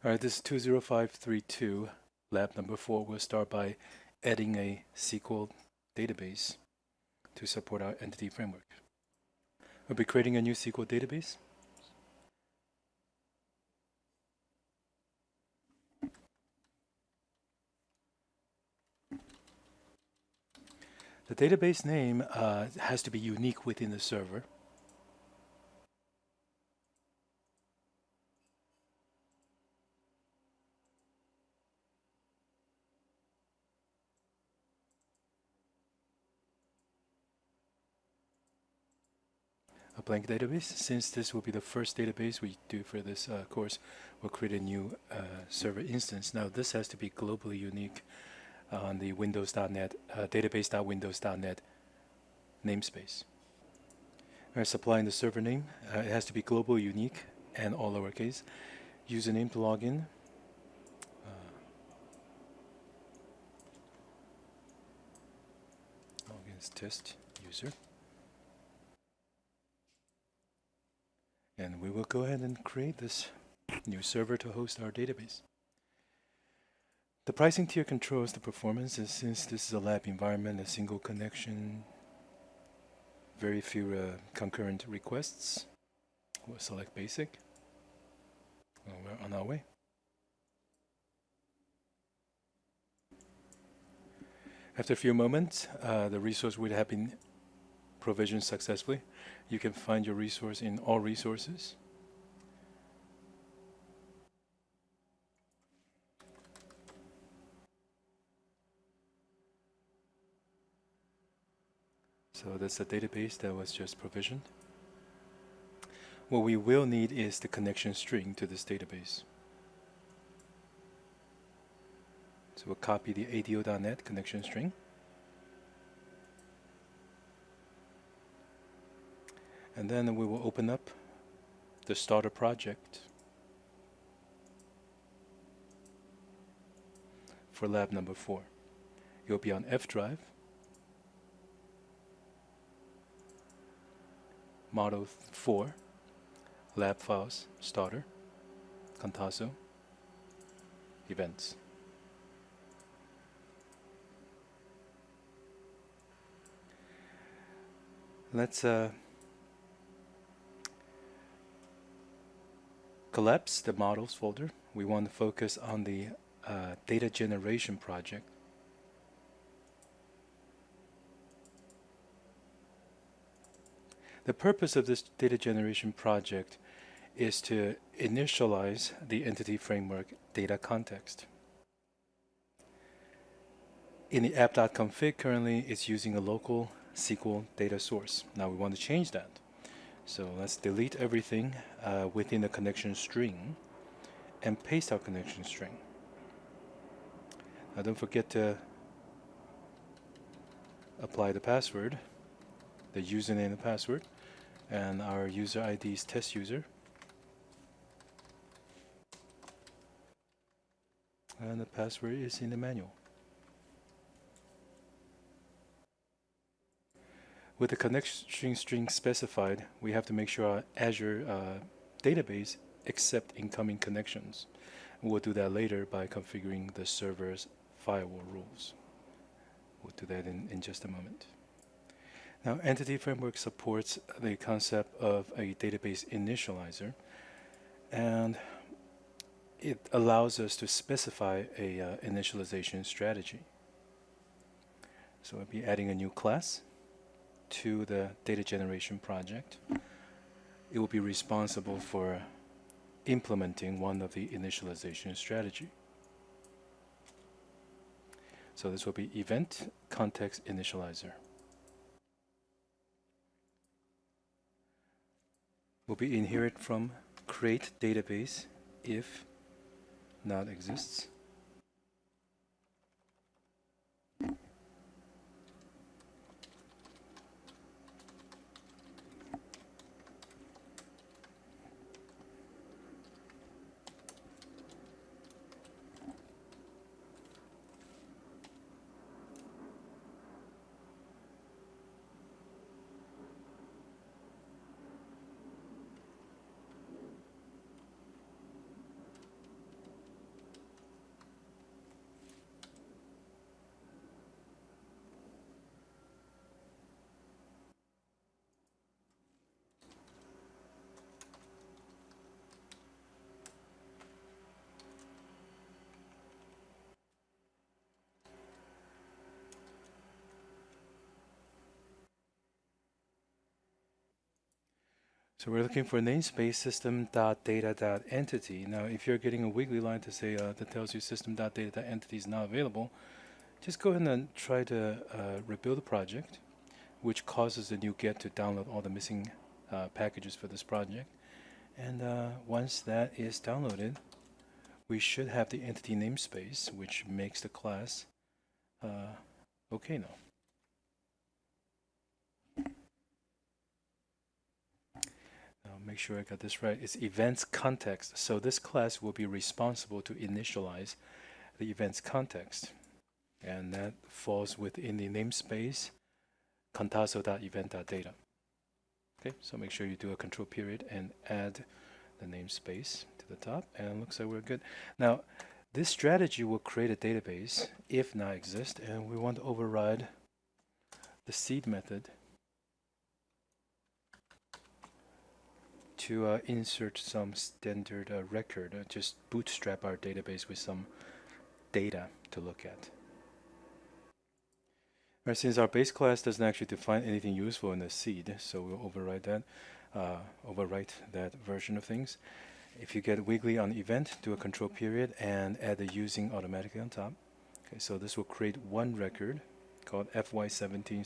All right, this is 20532 lab number 4. We'll start by adding a SQL database to support our entity framework. We'll be creating a new SQL database. The database name has to be unique within the server. A blank database. Since this will be the first database we do for this course, we'll create a new server instance. Now this has to be globally unique on the Windows.net database.windows.net namespace. We're supplying the server name. It has to be globally unique and all lowercase. Username to log in. Login is test user. And we will go ahead and create this new server to host our database. The pricing tier controls the performance, and since this is a lab environment, a single connection, very few concurrent requests, we'll select basic. We're on our way. After a few moments, the resource would have been provisioned successfully. You can find your resource in all resources. So that's the database that was just provisioned. What we will need is the connection string to this database. So we'll copy the ADO.NET connection string. And then we will open up the starter project for lab number 4. You'll be on F drive, model 4, lab files, starter, Contasso, events. Let's collapse the models folder. We want to focus on the data generation project. The purpose of this data generation project is to initialize the entity framework data context. In the app.config, currently it's using a local SQL data source. Now we want to change that. So let's delete everything within the connection string and paste our connection string. Now don't forget to apply the password, the username and the password, and our user ID is test user. And the password is in the manual. With the connection string specified, we have to make sure our Azure database accepts incoming connections. We'll do that later by configuring the server's firewall rules. We'll do that in just a moment. Now, Entity Framework supports the concept of a database initializer, and it allows us to specify a initialization strategy. So we'll be adding a new class to the data generation project. It will be responsible for implementing one of the initialization strategy. So this will be EventsContext initializer. Will be inherit from create database if not exists. So we're looking for namespace system.data.entity. Now, if you're getting a wiggly line to say that tells you system.data.entity is not available, just go ahead and try to rebuild the project, which causes the NuGet to download all the missing packages for this project. And once that is downloaded, we should have the entity namespace, which makes the class okay now. Now make sure I got this right. It's EventsContext. So this class will be responsible to initialize the events context. And that falls within the namespace contazo.event.data. Okay, so make sure you do a control period and add the namespace to the top, and it looks like we're good. Now, this strategy will create a database if not exist, and we want to override the seed method to insert some standard record, just bootstrap our database with some data to look at. Right, since our base class doesn't actually define anything useful in the seed, so we'll override that version of things. If you get wiggly on event, do a control period and add the using automatically on top. Okay, so this will create one record called FY17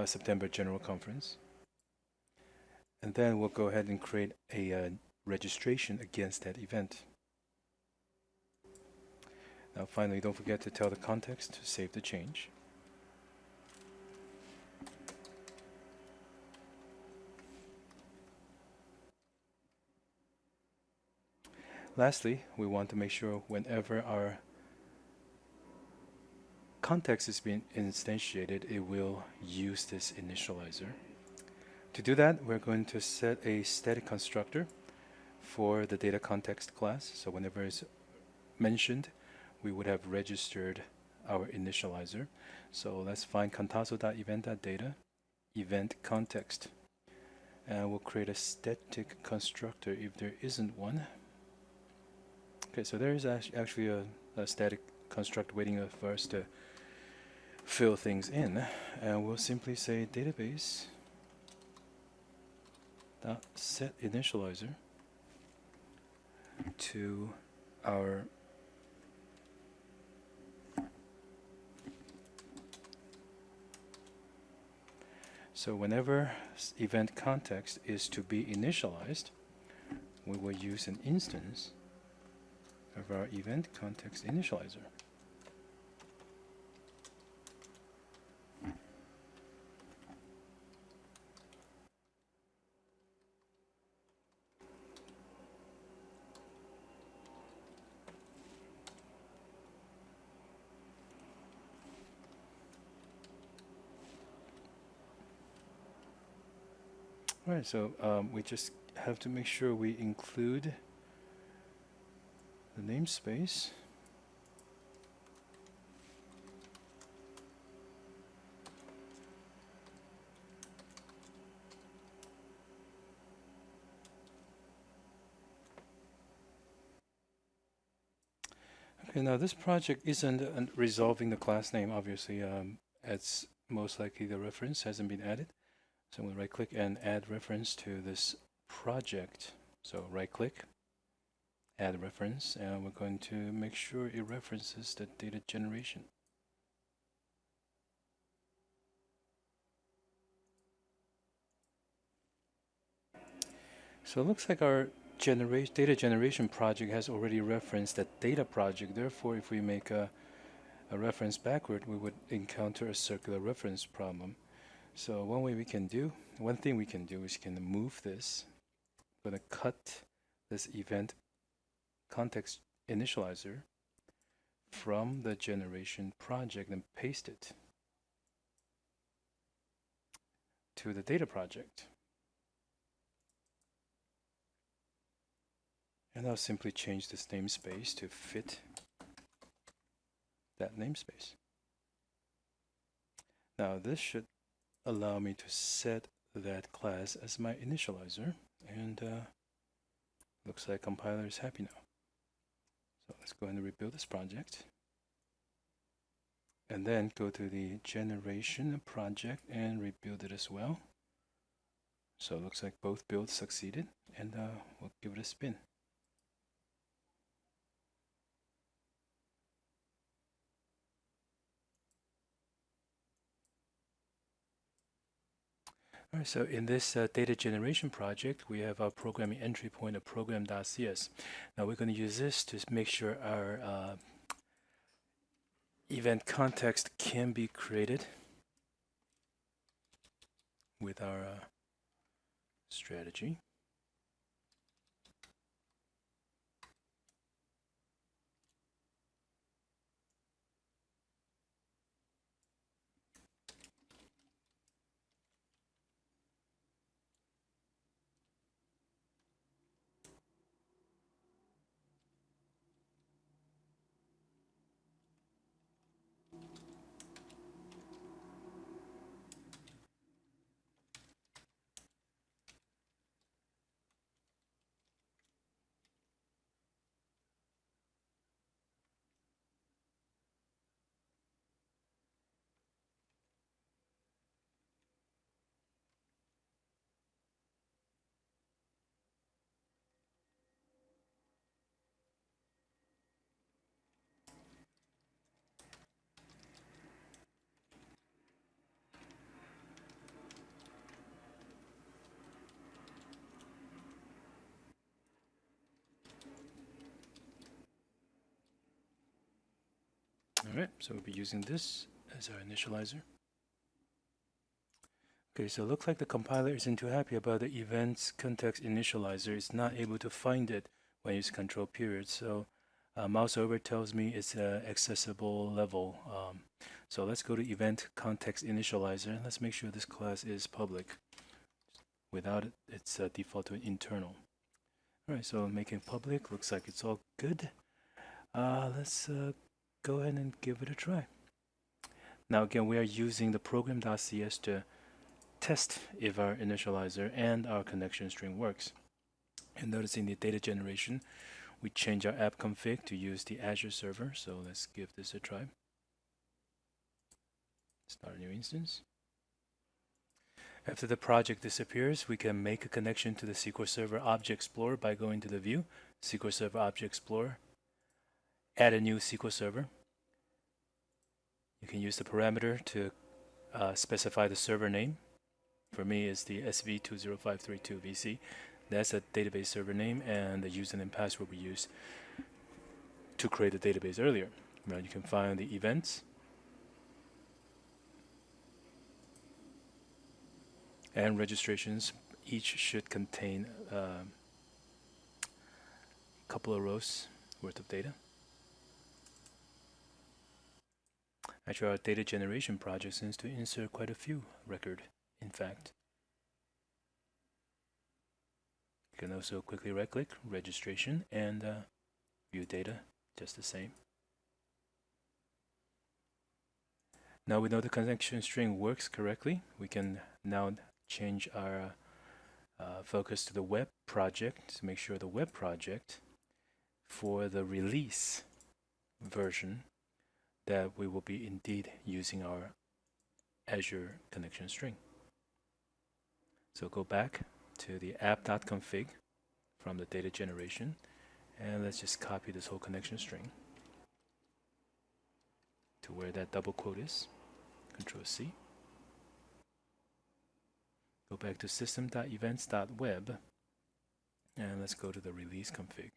September General Conference. And then we'll go ahead and create a registration against that event. Now finally, don't forget to tell the context to save the change. Lastly, we want to make sure whenever our context is being instantiated, it will use this initializer. To do that, we're going to set a static constructor for the data context class. So whenever it's mentioned, we would have registered our initializer. So let's find contazo.event.data, event context. And we'll create a static constructor if there isn't one. Okay, so there is actually a static construct waiting for us to fill things in. And we'll simply say database dot set initializer to our so whenever event context is to be initialized, we will use an instance of our event context initializer. All right, so we just have to make sure we include the namespace. Okay, now this project isn't resolving the class name, obviously. It's most likely the reference hasn't been added. So I'm going to right click and add reference to this project. So right click, add reference, and we're going to make sure it references the data generation. So it looks like our data generation project has already referenced the data project. Therefore, if we make a reference backward, we would encounter a circular reference problem. So one thing we can do is can move this. I'm going to cut this event context initializer from the generation project and paste it to the data project. And I'll simply change this namespace to fit that namespace. Now this should allow me to set that class as my initializer, and looks like compiler is happy now. So let's go ahead and rebuild this project, and then go to the generation project and rebuild it as well. So it looks like both builds succeeded, and we'll give it a spin. All right, so in this data generation project, we have our programming entry point of program.cs. Now we're going to use this to make sure our event context can be created with our strategy. All right, so we'll be using this as our initializer. Okay, so it looks like the compiler isn't too happy about the events context initializer. It's not able to find it when you use control period. So mouse over tells me it's accessible level. So let's go to event context initializer. Let's make sure this class is public. Without it, it's default to internal. All right, so making public looks like it's all good. Let's go ahead and give it a try. Now again, we are using the program.cs to test if our initializer and our connection string works. And notice in the data generation, we change our app config to use the Azure server. So let's give this a try. Start a new instance. After the project disappears, we can make a connection to the SQL Server Object Explorer by going to the view, SQL Server Object Explorer, add a new SQL Server. You can use the parameter to specify the server name. For me, it's the SV20532c. That's a database server name and the username and password we used to create the database earlier. Now you can find the events and registrations. Each should contain a couple of rows worth of data. Actually, our data generation project seems to insert quite a few records, in fact. You can also quickly right-click registration and view data just the same. Now we know the connection string works correctly. We can now change our focus to the web project to make sure the web project for the release version that we will be indeed using our Azure connection string. So go back to the app.config from the data generation, and let's just copy this whole connection string to where that double quote is. Control C. Go back to system.events.web, and let's go to the release config.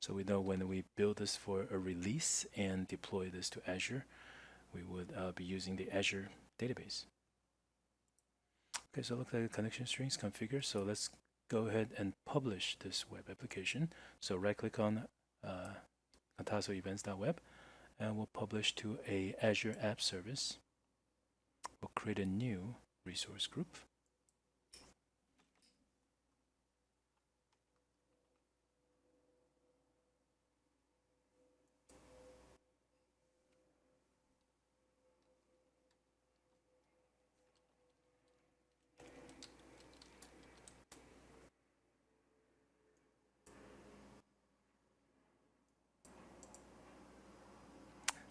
So we know when we build this for a release and deploy this to Azure, we would be using the Azure database. Okay, so it looks like the connection string is configured. So let's go ahead and publish this web application. So right-click on events.web, and we'll publish to a Azure App Service. We'll create a new resource group.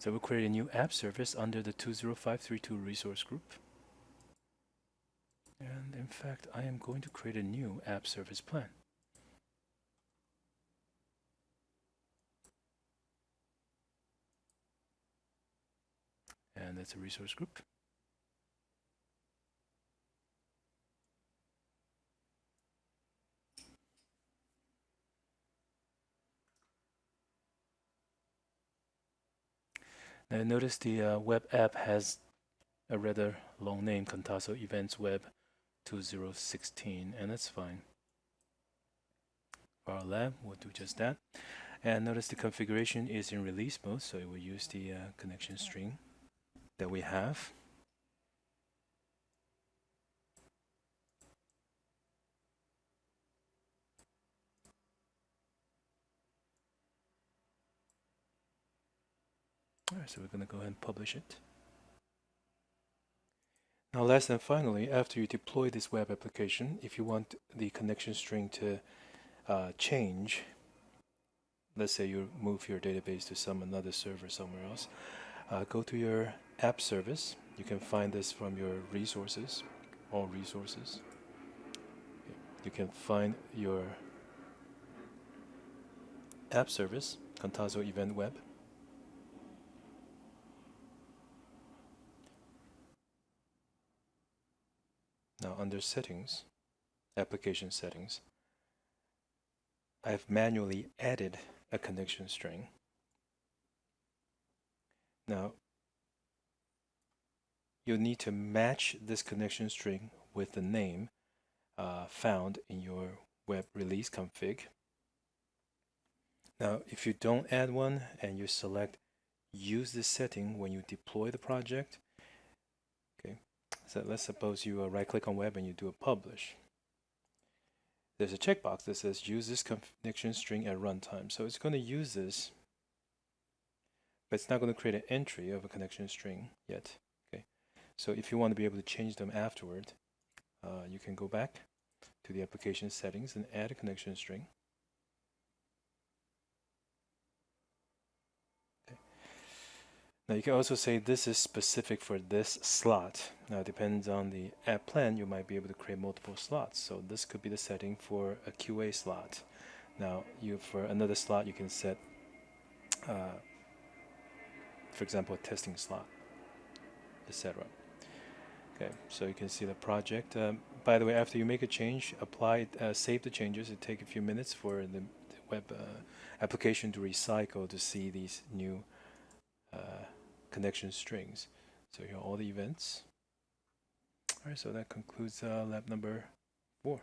So we'll create a new app service under the 20532 resource group. And in fact, I am going to create a new app service plan. And that's a resource group. Now notice the web app has a rather long name, Contaso Events Web 2016, and that's fine. For our lab, we'll do just that. And notice the configuration is in release mode, so it will use the connection string that we have. All right, so we're going to go ahead and publish it. Now, last and finally, after you deploy this web application, if you want the connection string to change, let's say you move your database to another server somewhere else, go to your app service. You can find this from your resources, all resources. You can find your app service, Contaso Event Web. Now under settings, application settings, I've manually added a connection string. Now, you'll need to match this connection string with the name found in your web release config. Now, if you don't add one and you select use this setting when you deploy the project, okay, so let's suppose you right-click on web and you do a publish. There's a checkbox that says use this connection string at runtime. So it's going to use this, but it's not going to create an entry of a connection string yet. Okay, so if you want to be able to change them afterward, you can go back to the application settings and add a connection string. Now you can also say this is specific for this slot. Now it depends on the app plan, you might be able to create multiple slots. So this could be the setting for a QA slot. Now for another slot you can set, for example, a testing slot, etc. Okay, so you can see the project. By the way, after you make a change, save the changes. It takes a few minutes for the web application to recycle to see these new connection strings. So here are all the events. All right, so that concludes lab number 4.